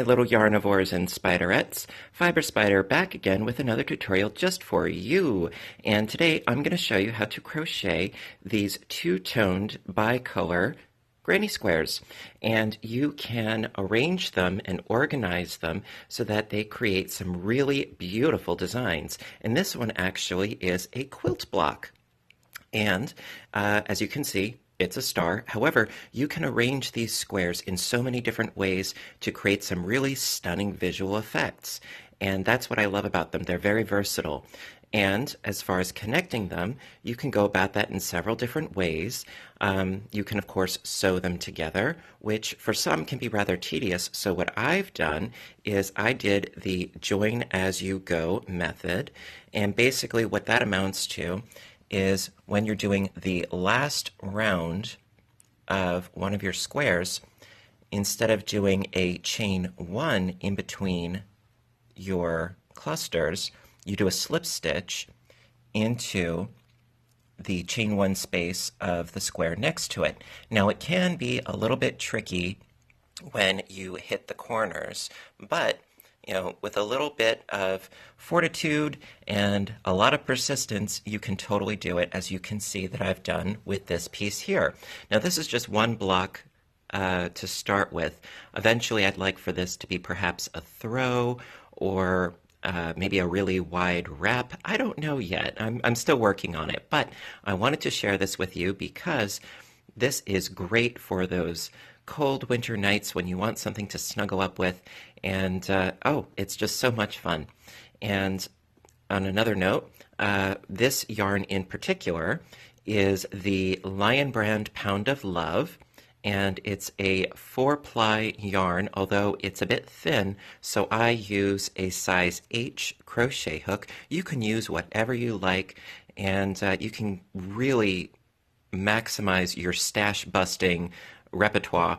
little yarnivores and spiderettes. Fiber Spider back again with another tutorial just for you. And today I'm going to show you how to crochet these two-toned bicolor granny squares. And you can arrange them and organize them so that they create some really beautiful designs. And this one actually is a quilt block. And as you can see, it's a star. However, you can arrange these squares in so many different ways to create some really stunning visual effects. And that's what I love about them. They're very versatile. And as far as connecting them, you can go about that in several different ways. You can, of course, sew them together, which for some can be rather tedious. So what I've done is I did the join as you go method. And basically what that amounts to is when you're doing the last round of one of your squares, instead of doing a chain one in between your clusters, you do a slip stitch into the chain one space of the square next to it. Now it can be a little bit tricky when you hit the corners, but with a little bit of fortitude and a lot of persistence, you can totally do it, as you can see that I've done with this piece here. Now, this is just one block to start with. Eventually, I'd like for this to be perhaps a throw or maybe a really wide wrap. I don't know yet. I'm still working on it, but I wanted to share this with you because this is great for those cold winter nights when you want something to snuggle up with, and it's just so much fun. And on another note, this yarn in particular is the Lion Brand Pound of Love, and it's a 4-ply yarn, although it's a bit thin, so I use a size H crochet hook. You can use whatever you like, and you can really maximize your stash busting repertoire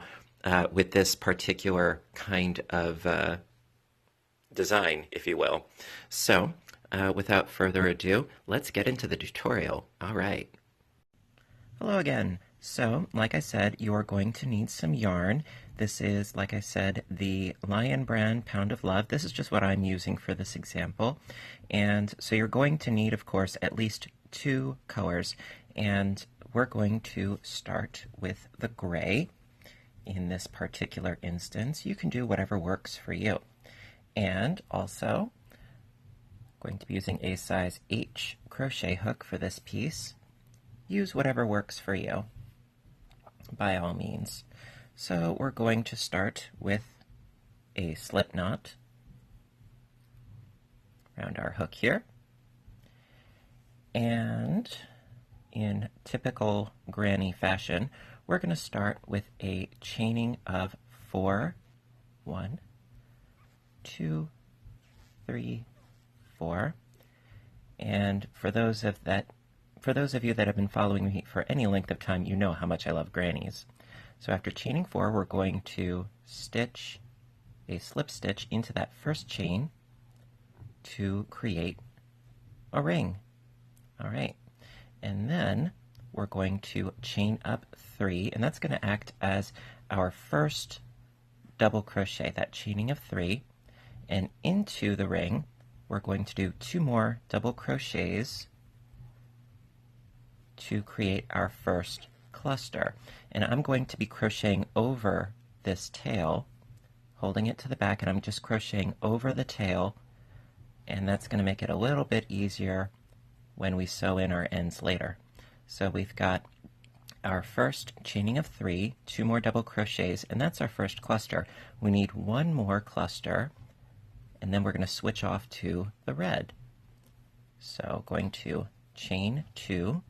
with this particular kind of design, if you will. So, without further ado, let's get into the tutorial. All right. Hello again. So, like I said, you are going to need some yarn. This is, like I said, the Lion Brand Pound of Love. This is just what I'm using for this example. And so you're going to need, of course, at least 2 colors. And we're going to start with the gray. In this particular instance, you can do whatever works for you. And also, I'm going to be using a size H crochet hook for this piece. Use whatever works for you, by all means. So we're going to start with a slip knot around our hook here. And in typical granny fashion, we're going to start with a chaining of 4. 1, 2, 3, 4. And for those of you that have been following me for any length of time, you know how much I love grannies. So after chaining 4, we're going to stitch a slip stitch into that first chain to create a ring. All right. And then we're going to chain up 3, and that's going to act as our first double crochet, that chaining of 3. And into the ring, we're going to do 2 more double crochets to create our first cluster. And I'm going to be crocheting over this tail, holding it to the back, and I'm just crocheting over the tail, and that's going to make it a little bit easier when we sew in our ends later. So we've got our first chaining of 3, 2 more double crochets, and that's our first cluster. We need 1 more cluster, and then we're going to switch off to the red. So going to chain 2,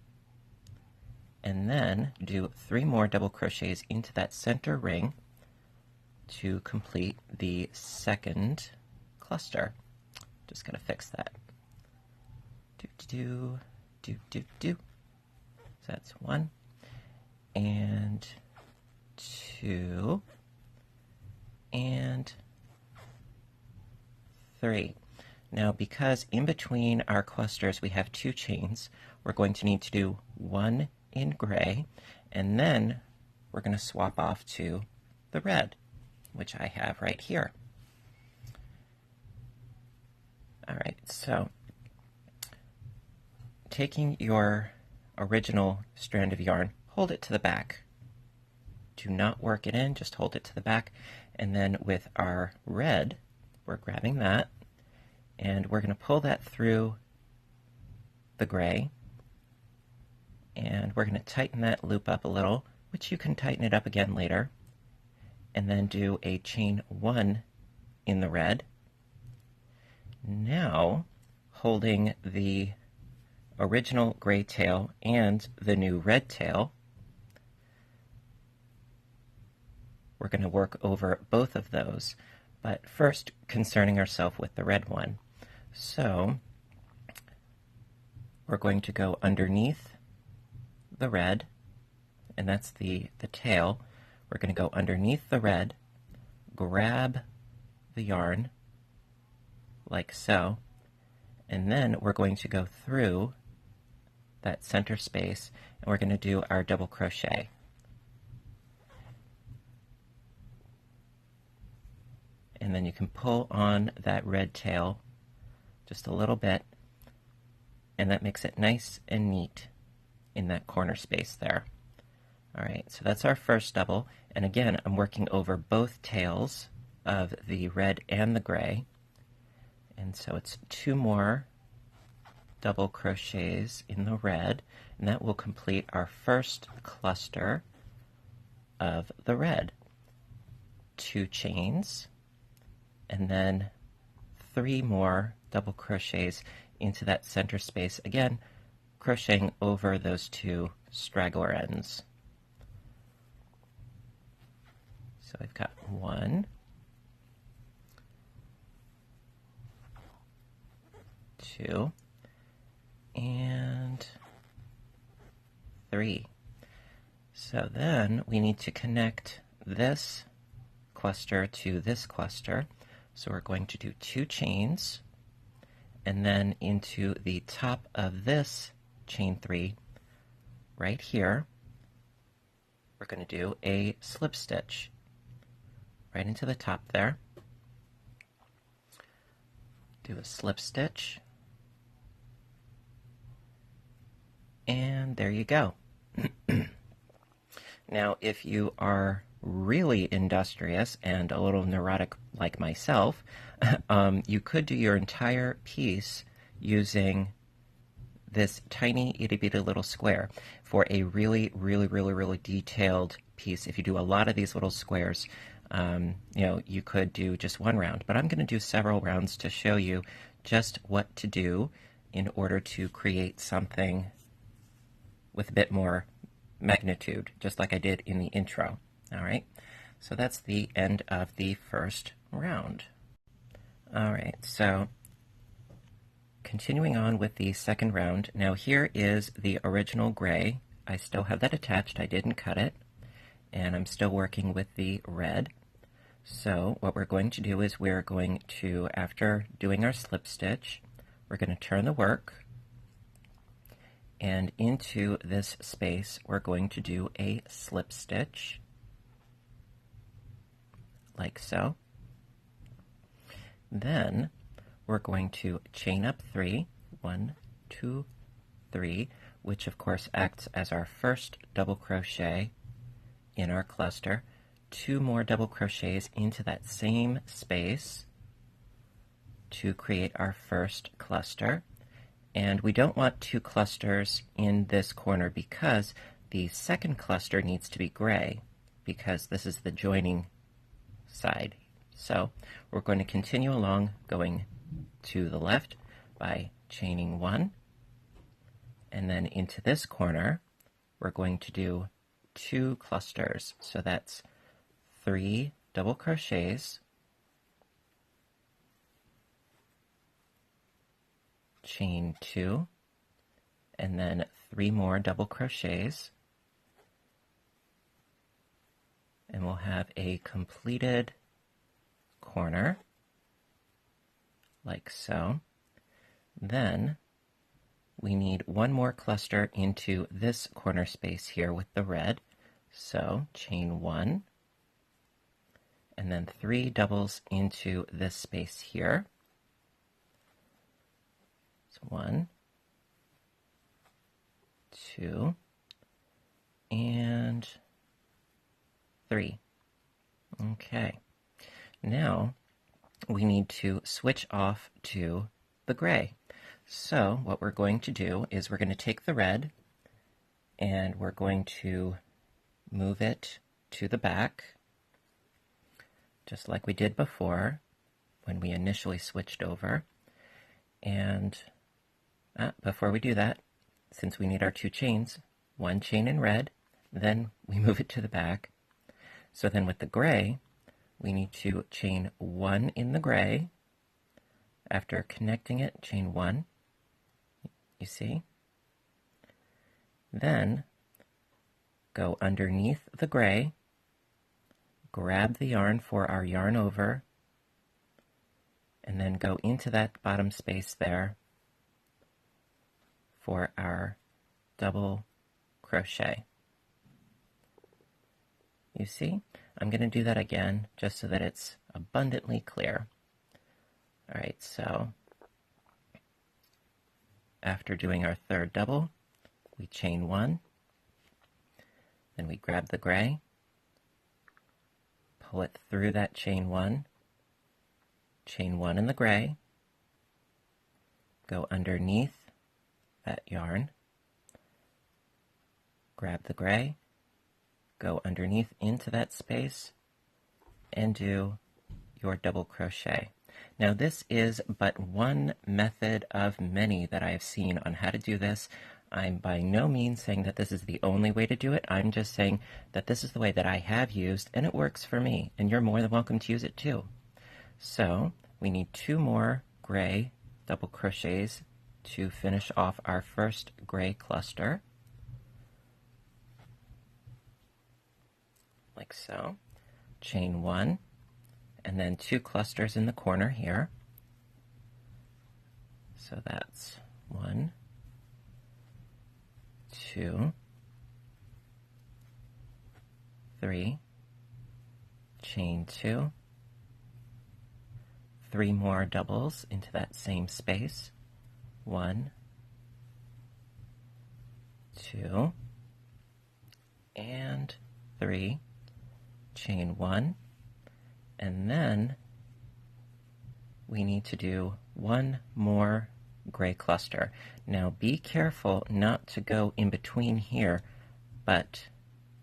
and then do 3 more double crochets into that center ring to complete the second cluster. Just going to fix that. Do. So that's 1 and 2 and 3. Now, because in between our clusters we have 2 chains, we're going to need to do 1 in gray, and then we're going to swap off to the red, which I have right here. so taking your original strand of yarn, hold it to the back. Do not work it in, just hold it to the back. And then with our red, we're grabbing that, and we're going to pull that through the gray, and we're going to tighten that loop up a little, which you can tighten it up again later, and then do a chain 1 in the red. Now, holding the original gray tail and the new red tail, we're going to work over both of those, but first concerning ourselves with the red one. So we're going to go underneath the red, and that's the tail. We're going to go underneath the red, grab the yarn like so, and then we're going to go through that center space, and we're going to do our double crochet. And then you can pull on that red tail just a little bit, and that makes it nice and neat in that corner space there. All right, so that's our first double, and again, I'm working over both tails of the red and the gray, and so it's 2 more double crochets in the red, and that will complete our first cluster of the red. 2 chains, and then 3 more double crochets into that center space, again crocheting over those 2 straggler ends. So I've got 1, 2, and 3. So then we need to connect this cluster to this cluster. So we're going to do 2 chains, and then into the top of this chain 3 right here, we're going to do a slip stitch right into the top there. Do a slip stitch, and there you go. Now, if you are really industrious and a little neurotic like myself, you could do your entire piece using this tiny itty bitty little square for a really detailed piece. If you do a lot of these little squares, you could do just 1 round, but I'm going to do several rounds to show you just what to do in order to create something with a bit more magnitude, just like I did in the intro. All right, so that's the end of the first round. All right, so continuing on with the second round. Now here is the original gray. I still have that attached. I didn't cut it, and I'm still working with the red. So what we're going to do is we're going to, after doing our slip stitch, we're going to turn the work, and into this space we're going to do a slip stitch like so. Then we're going to chain up 3, 1, 2, 3, which of course acts as our first double crochet in our cluster. 2 more double crochets into that same space to create our first cluster. And we don't want 2 clusters in this corner because the second cluster needs to be gray, because this is the joining side. So we're going to continue along, going to the left by chaining 1, and then into this corner we're going to do 2 clusters. So that's 3 double crochets, chain 2, and then 3 more double crochets, and we'll have a completed corner like so. Then we need 1 more cluster into this corner space here with the red, so chain 1, and then 3 doubles into this space here. 1, 2, and 3. Okay, now we need to switch off to the gray. So what we're going to do is we're going to take the red and we're going to move it to the back, just like we did before when we initially switched over. And before we do that, since we need our 2 chains, 1 chain in red, then we move it to the back. So then with the gray, we need to chain 1 in the gray. After connecting it, chain 1, you see? Then go underneath the gray, grab the yarn for our yarn over, and then go into that bottom space there for our double crochet. You see? I'm going to do that again just so that it's abundantly clear. All right, so after doing our 3rd double, we chain 1, then we grab the gray, pull it through that chain 1, chain 1 in the gray, go underneath that yarn, grab the gray, go underneath into that space, and do your double crochet. Now this is but one method of many that I have seen on how to do this. I'm by no means saying that this is the only way to do it. I'm just saying that this is the way that I have used, and it works for me, and you're more than welcome to use it too. So we need 2 more gray double crochets to finish off our first gray cluster, like so. Chain 1, and then 2 clusters in the corner here. So that's 1, 2, 3, chain 2, 3 more doubles into that same space, 1, 2, and 3, chain 1, and then we need to do 1 more gray cluster. Now be careful not to go in between here, but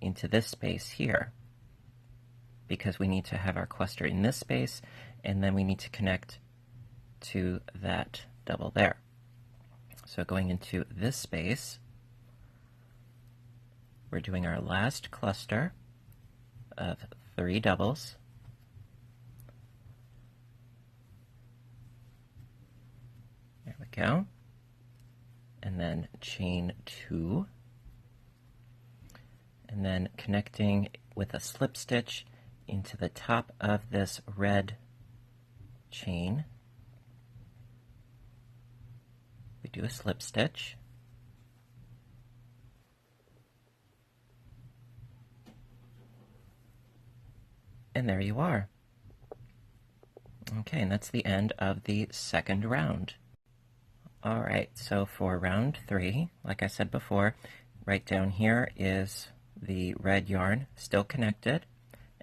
into this space here, because we need to have our cluster in this space, and then we need to connect to that double there. So going into this space, we're doing our last cluster of 3 doubles. There we go. And then chain 2. And then connecting with a slip stitch into the top of this red chain. We do a slip stitch. And there you are. Okay, and that's the end of the 2nd round. All right, so for round 3, like I said before, right down here is the red yarn still connected,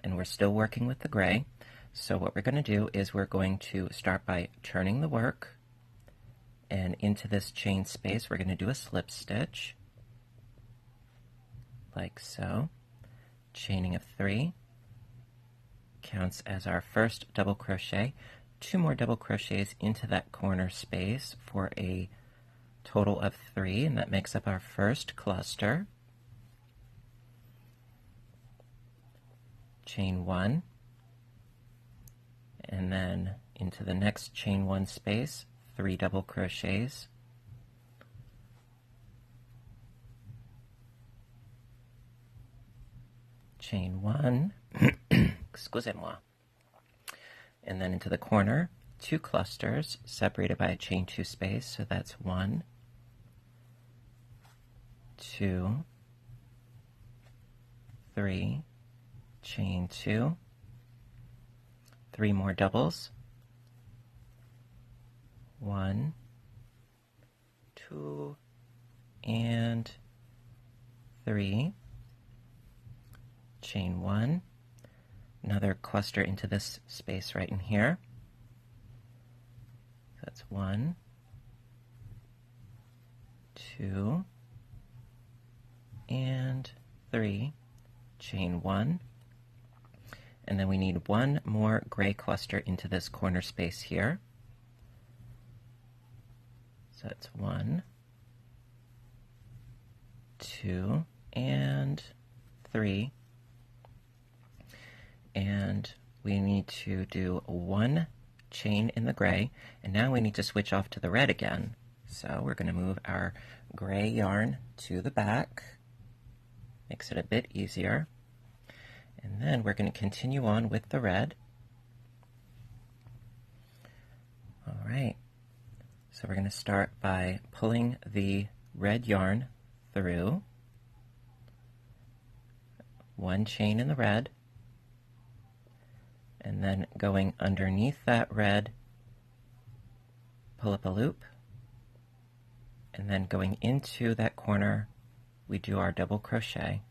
and we're still working with the gray. So what we're going to do is we're going to start by turning the work, and into this chain space we're going to do a slip stitch, like so. Chaining of 3 counts as our first double crochet. 2 more double crochets into that corner space for a total of 3, and that makes up our first cluster. Chain 1, and then into the next chain 1 space, 3 double crochets. Chain 1, excusez-moi. And then into the corner, 2 clusters separated by a chain 2 space, so that's 1, 2, 3, chain 2, 3 more doubles, 1, 2 and 3, chain 1, another cluster into this space right in here. So that's 1, 2, and 3, chain 1, and then we need one more gray cluster into this corner space here. So that's 1, 2, and 3, and we need to do one chain in the gray, and now we need to switch off to the red again. So we're going to move our gray yarn to the back, makes it a bit easier, and then we're going to continue on with the red. All right, so we're going to start by pulling the red yarn through, one chain in the red, and then going underneath that red, pull up a loop, and then going into that corner, we do our double crochet,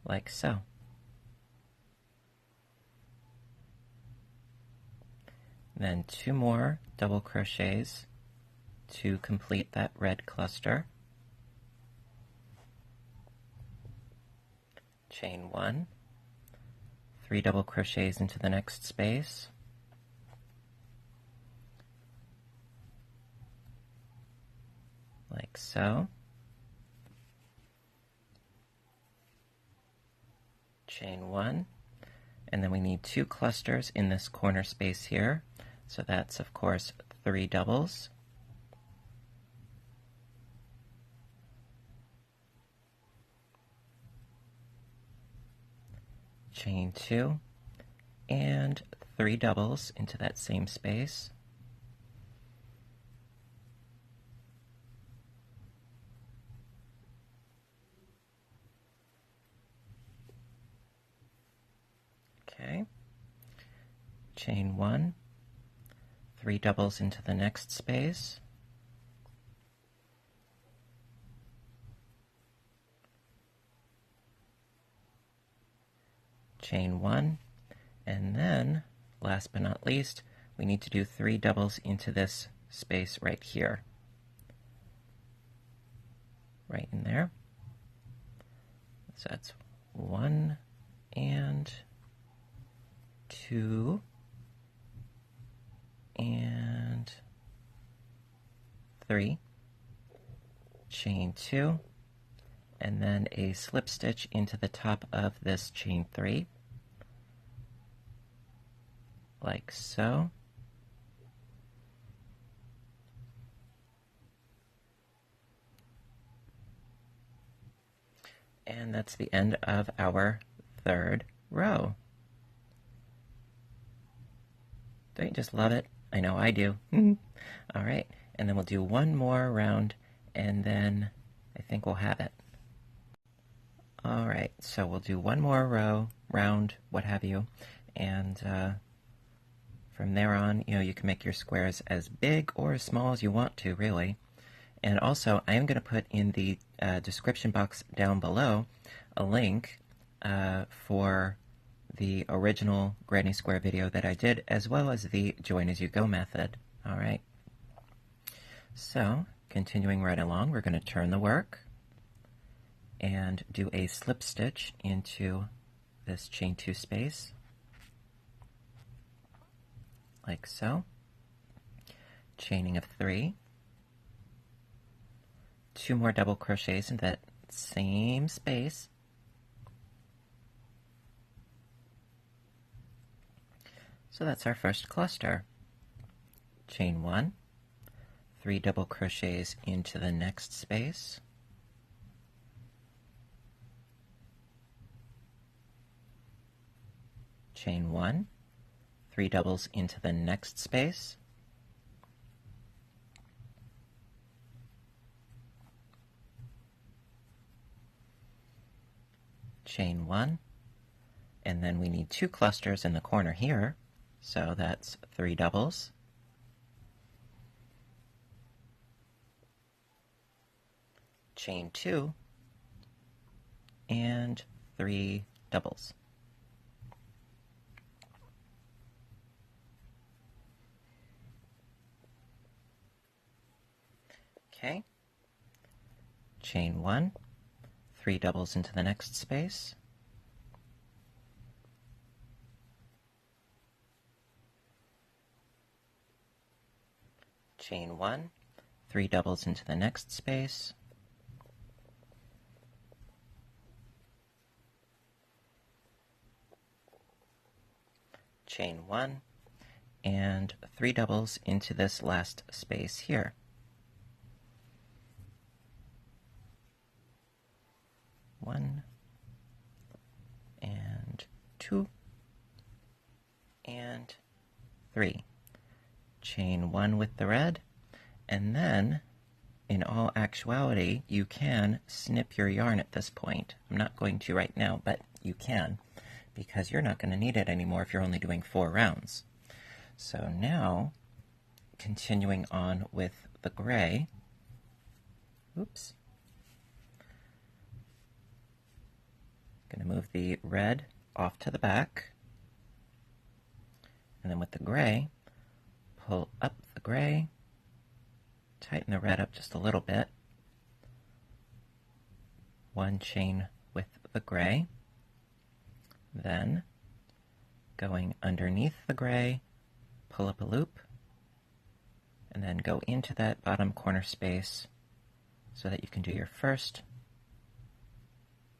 like so. Then 2 more double crochets to complete that red cluster. Chain 1, 3 double crochets into the next space, like so. Chain 1, and then we need 2 clusters in this corner space here, so that's of course 3 doubles. Chain 2, and 3 doubles into that same space. Okay, chain 1, 3 doubles into the next space, chain 1, and then, last but not least, we need to do 3 doubles into this space right here. Right in there. So that's 1 and 2 and 3, chain 2, and then a slip stitch into the top of this chain 3, like so. And that's the end of our 3rd row. Don't you just love it? I know I do. All right, and then we'll do one more round, and then I think we'll have it. All right, so we'll do one more row, round, what have you, and from there on, you can make your squares as big or as small as you want to, really. And also, I am going to put in the description box down below a link for the original Granny Square video that I did, as well as the Join As You Go method. All right. So, continuing right along, we're going to turn the work and do a slip stitch into this chain 2 space, like so. Chaining of 3. 2 more double crochets in that same space. So that's our first cluster. Chain 1, 3 double crochets into the next space. Chain 1, 3 doubles into the next space. Chain 1, and then we need 2 clusters in the corner here, so that's 3 doubles. chain 2, and 3 doubles. Okay, chain 1, 3 doubles into the next space, chain 1, 3 doubles into the next space, chain 1, and 3 doubles into this last space here. One, and 2, and 3. Chain 1 with the red, and then, in all actuality, you can snip your yarn at this point. I'm not going to right now, but you can, because you're not going to need it anymore if you're only doing 4 rounds. So now, continuing on with the gray, oops, going to move the red off to the back, and then with the gray, pull up the gray, tighten the red up just a little bit, 1 chain with the gray, then going underneath the gray, pull up a loop, and then go into that bottom corner space so that you can do your first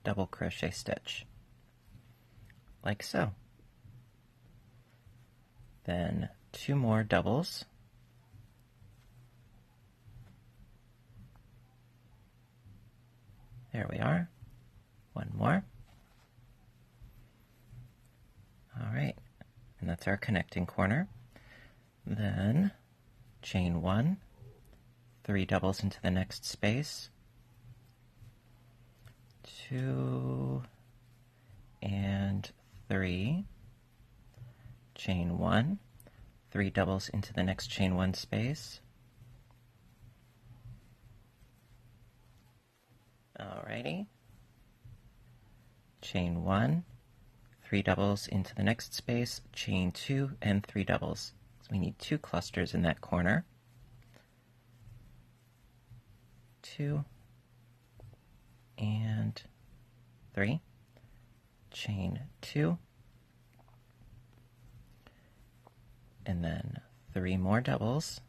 double crochet stitch, like so. Then 2 more doubles, there we are, 1 more. All right, and that's our connecting corner. Then chain 1, 3 doubles into the next space, 2 and 3, chain 1, 3 doubles into the next chain 1 space. Alrighty, chain 1, 3 doubles into the next space, chain 2 and 3 doubles. So we need 2 clusters in that corner. 2 and 3, chain 2, and then 3 more doubles,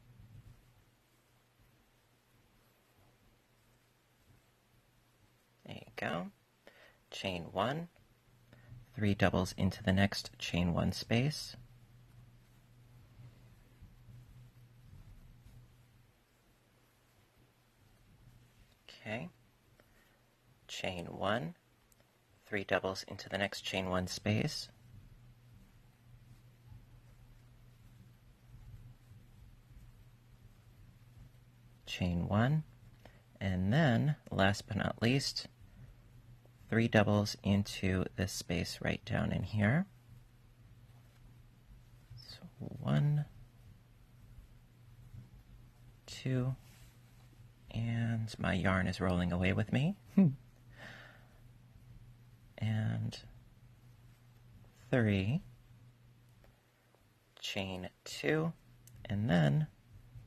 there you go, chain 1, 3 doubles into the next chain 1 space, okay, chain 1, 3 doubles into the next chain 1 space, chain 1, and then, last but not least, 3 doubles into this space right down in here. So 1, 2, and my yarn is rolling away with me. And 3, chain 2, and then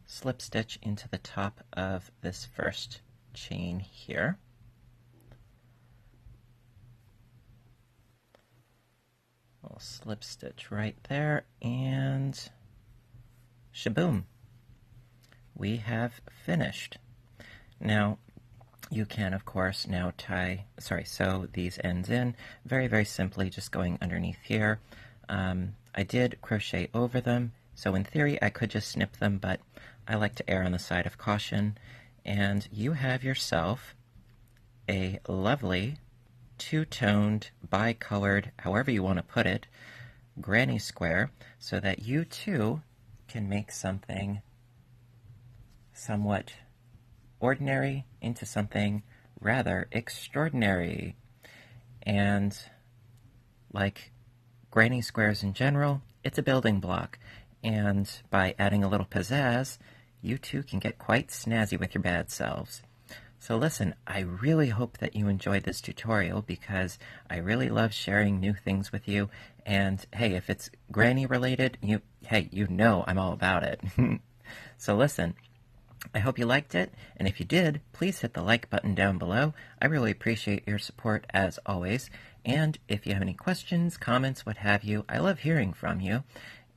slip stitch into the top of this first chain here. We'll slip stitch right there, and shaboom! We have finished. Now, you can, of course, now sew these ends in very, very simply, just going underneath here. I did crochet over them, so in theory I could just snip them, but I like to err on the side of caution. And you have yourself a lovely two-toned, bi-colored, however you want to put it, granny square, so that you too can make something somewhat ordinary into something rather extraordinary. And like granny squares in general, it's a building block, and by adding a little pizzazz, you too can get quite snazzy with your bad selves. So listen, I really hope that you enjoyed this tutorial because I really love sharing new things with you. And hey, if it's granny related, you know I'm all about it. So listen, I hope you liked it, and if you did, please hit the like button down below. I really appreciate your support as always. And if you have any questions, comments, what have you, I love hearing from you.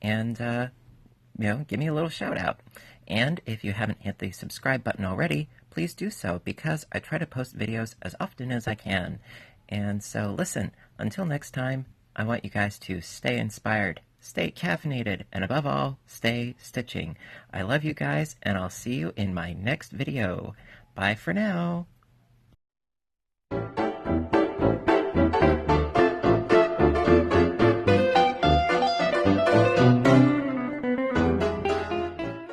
And give me a little shout out. And if you haven't hit the subscribe button already, please do so because I try to post videos as often as I can. And so listen, until next time, I want you guys to stay inspired, stay caffeinated, and above all, stay stitching. I love you guys, and I'll see you in my next video. Bye for now.